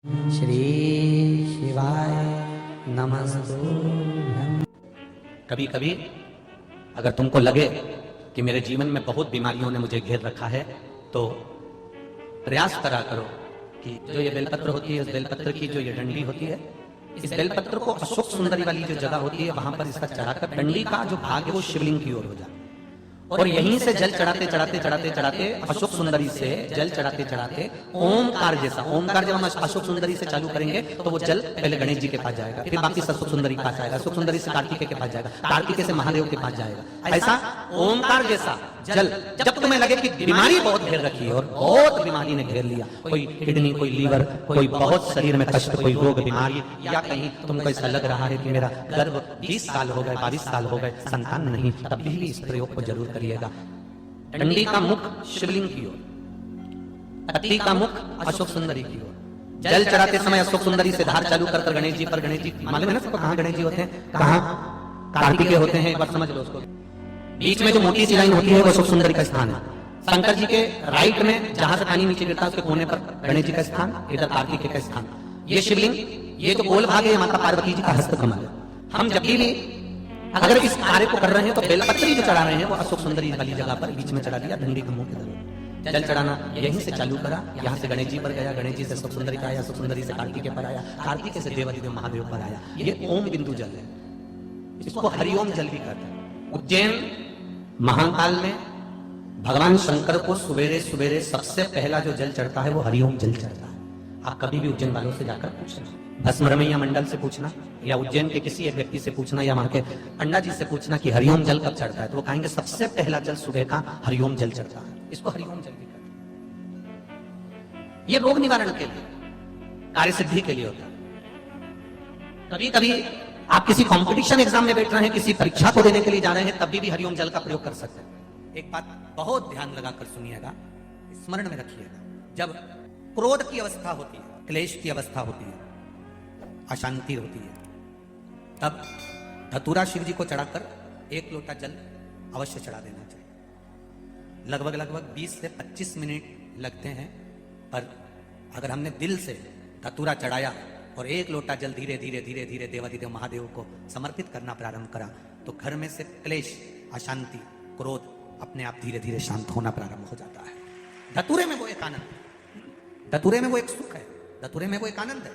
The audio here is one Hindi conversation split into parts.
श्री शिवाय नमस्तुभ्यं। कभी कभी अगर तुमको लगे कि मेरे जीवन में बहुत बीमारियों ने मुझे घेर रखा है तो प्रयास करा करो कि जो ये बेलपत्र होती है, उस बेलपत्र की जो ये डंडी होती है, इस बेलपत्र को अशोक सुंदरी वाली जो जगह होती है वहां पर इसका चढ़ाकर डंडी का जो भाग है वो शिवलिंग की ओर हो जाए और यहीं से जल चढ़ाते चढ़ाते चढ़ाते चढ़ाते अशोक सुंदरी से जल चढ़ाते चढ़ाते ओमकार जैसा, ओमकार जब हम अशोक सुंदरी से चालू करेंगे तो वो जल पहले गणेश जी के पास जाएगा, फिर वापिस अशोक सुंदरी के पास जाएगा, अशोक सुंदरी से कार्तिकेय के पास जाएगा, कार्तिकेय से महादेव के पास जाएगा। ऐसा ओमकार जैसा जल जब तुम्हें लगे कि बीमारी बहुत घेर रखी है और बहुत बीमारी ने घेर लिया, कोई किडनी, कोई लीवर, कोई बहुत शरीर में कष्ट, कोई रोग बीमारी, या कहीं तुमको ऐसा लग रहा है कि मेरा गर्भ 20 साल हो गए, 22 साल हो गए, संतान नहीं, तब भी इस प्रयोग को जरूर करिएगा। डंडी का मुख शिवलिंग की ओर, पत्ती का मुख अशोक सुंदरी की ओर। जल चढ़ाते समय अशोक सुंदरी से धार चालू कर गणेश जी पर, गणेश जी मालूम है ना सबको कहाँ गणेश जी होते हैं, कहाँ कार्तिकेय होते हैं, एक बार समझ लो उसको। बीच में जो मोटी सी लाइन होती है वो अशोक सुंदरी का स्थान है। शंकर जी के राइट में जहां से पानी नीचे गिरता है उसके कोने पर गणेश जी का स्थान, इधर कार्तिकेय का स्थान। ये शिवलिंग, ये जो गोल भाग है माता पार्वती जी का हस्त कमल है। हम जब भी अगर इस कार्य को कर रहे हैं तो बेलपत्री जो चढ़ा रहे हैं वो अशोक सुंदरी वाली जगह पर बीच में चढ़ा दिया, डंडी का मुंह की तरफ जल चढ़ाना यहीं से चालू करा, यहाँ से गणेश जी पर गया, गणेश जी से अशोक सुंदरी का आया, अशोक सुंदरी से कार्तिकेय पर आया, कार्तिकेय से देवादिदेव महादेव पर आया। ये ओम बिंदु जल है, इसको हरिओम जल भी कहते हैं। उज्जैन महाकाल में भगवान शंकर को सवेरे सवेरे सबसे पहला जो जल चढ़ता है वो हरिओम जल चढ़ता है। आप कभी भी उज्जैन वालों से जाकर पूछना, भस्मरमैया मंडल से पूछना या उज्जैन के किसी एक व्यक्ति से पूछना या वहां के पंडा जी से पूछना कि हरिओम जल कब चढ़ता है, तो वो कहेंगे सबसे पहला जल सुबह का हरिओम जल चढ़ता है। इसको हरिओम जल भी कहते हैं। ये रोग निवारण के लिए, कार्य सिद्धि के लिए होता है। कभी कभी आप किसी कंपटीशन एग्जाम में बैठ रहे हैं, किसी परीक्षा को देने के लिए जा रहे हैं, तब भी हरिओम जल का प्रयोग कर सकते हैं। एक बात बहुत ध्यान लगाकर सुनिएगा, स्मरण में रखिएगा। जब क्रोध की अवस्था होती है, क्लेश की अवस्था होती है, अशांति होती है, तब धतूरा शिव जी को चढ़ाकर 1 लोटा जल अवश्य चढ़ा देना चाहिए। लगभग 20 से 25 मिनट लगते हैं, पर अगर हमने दिल से धतूरा चढ़ाया और 1 लोटा जल धीरे धीरे धीरे धीरे देवादिदेव महादेव को समर्पित करना प्रारंभ करा तो घर में से क्लेश, अशांति, क्रोध अपने आप धीरे धीरे शांत होना प्रारंभ हो जाता है। धतूरे में वो एक आनंद है, धतूरे में वो एक सुख है, धतूरे में वो एक आनंद है।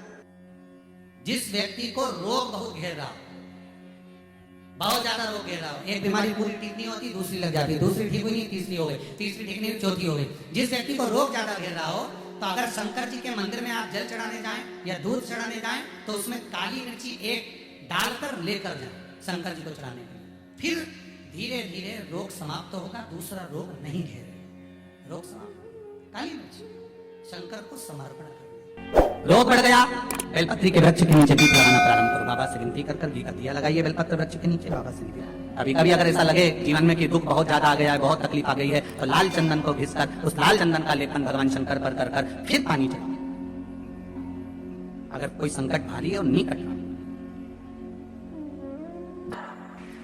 जिस व्यक्ति को रोग बहुत घेर रहा हो, बहुत ज्यादा रोग घेर रहा हो, एक बीमारी पूरी ठीक नहीं होती, दूसरी लग जाती, दूसरी ठीक हुई नहीं, तीसरी हो गई, तीसरी ठीक नहीं, चौथी हो गई। जिस व्यक्ति को रोग ज्यादा घेर रहा हो तो अगर शंकर जी के मंदिर में आप जल चढ़ाने जाएं या दूध चढ़ाने जाएं तो उसमें काली मिर्ची एक डालकर लेकर जाएं शंकर जी को चढ़ाने के लिए। फिर धीरे धीरे रोग समाप्त होगा, दूसरा रोग नहीं घेरे, रोग समाप्त। काली मिर्ची शंकर को समर्पण कर, रोग बढ़ गया, बेलपत्री के वृक्ष के नीचे दीप लगाना प्रारंभ करो। बाबा से विनती कर घी का दिया लगाइए बेलपत्र वृक्ष के नीचे, बाबा से विनती। कभी कभी अगर ऐसा लगे जीवन में कि दुख बहुत ज्यादा आ गया है, बहुत तकलीफ आ गई है, तो लाल चंदन को घिसकर उस लाल चंदन का लेपन भगवान शंकर पर कर कर फिर पानी चढ़ाइए। अगर कोई संकट भारी है और नहीं कट रहा,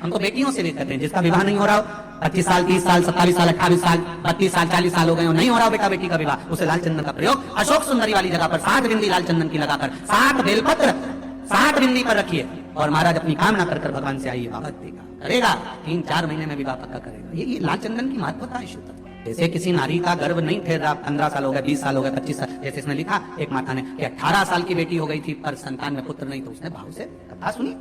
हम तो बेटियों से भी कहते हैं जिसका विवाह नहीं हो रहा हो, 25 साल, 30 साल, 27 साल, 28 साल, 32 साल, 40 साल हो गए हो, नहीं हो रहा बेटा बेटी का विवाह, उसे लाल चंदन का प्रयोग अशोक सुंदरी वाली जगह पर 7 बिंदी लाल चंदन की लगाकर 7 बेलपत्र 7 बिंदी पर रखिए और महाराज अपनी कामना कर भगवान से आइए, बाबा देगा, करेगा, 3-4 महीने में विवाह पक्का करेगा। ये लाल चंदन की महत्वता है। शुद्ध जैसे किसी नारी का गर्भ नहीं ठहर रहा, 15 साल हो गए, 20 साल हो गए, 25 साल, जैसे इसने लिखा एक माता ने कि 18 साल की बेटी हो गई थी पर संतान में पुत्र नहीं, तो उसने भाव से कथा सुनी।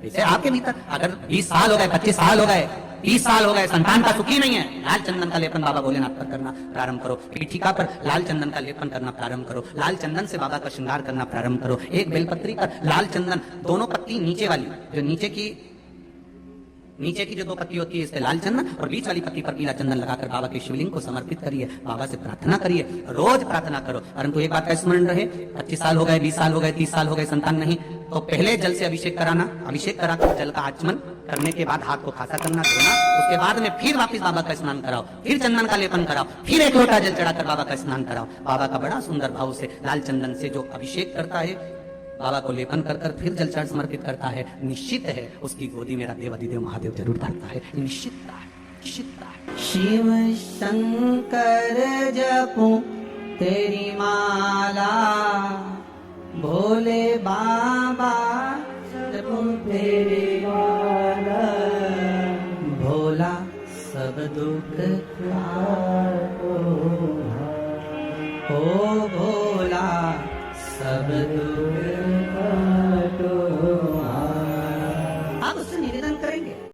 जैसे आपके भीतर अगर 20 साल हो गए, 25 साल हो गए, 30 साल हो गए, संतान का सुखी नहीं है, लाल चंदन का लेपन बाबा भोलेनाथ पर करना प्रारंभ करो। पीठिका पर लाल चंदन का लेपन करना प्रारंभ करो, लाल चंदन से बाबा का श्रृंगार करना प्रारंभ करो। एक बेलपत्री पर लाल चंदन, दोनों पत्ती नीचे वाली, जो नीचे की जो 2 पत्ती होती है इस पे लाल चंदन और बीच वाली पत्ती पर पीला चंदन लगाकर बाबा के शिवलिंग को समर्पित करिए, बाबा से प्रार्थना करिए, रोज प्रार्थना करो। परंतु एक बात का स्मरण रहे, 25 साल हो गए, 20 साल हो गए, 30 साल हो गए, संतान नहीं, तो पहले जल से अभिषेक कराना, अभिषेक कराकर जल का आचमन करने के बाद हाथ को खासा करना, धोना, उसके बाद में फिर वापस बाबा का स्नान कराओ, फिर चंदन का लेपन कराओ, फिर 1 लोटा जल चढ़ाकर बाबा का स्नान कराओ। बाबा का बड़ा सुंदर भाव से लाल चंदन से जो अभिषेक करता है, बाबा को लेपन कर कर फिर जल चढ़ समर्पित करता है, निश्चित है उसकी गोदी मेरा देवादिदेव महादेव जरूर भरता है, निश्चितता है, निश्चितता है। शिव शंकर जपो तेरी माला, बाबा जपूं तेरे वाला, भोला सब दुख काटो, ओ भोला सब दुख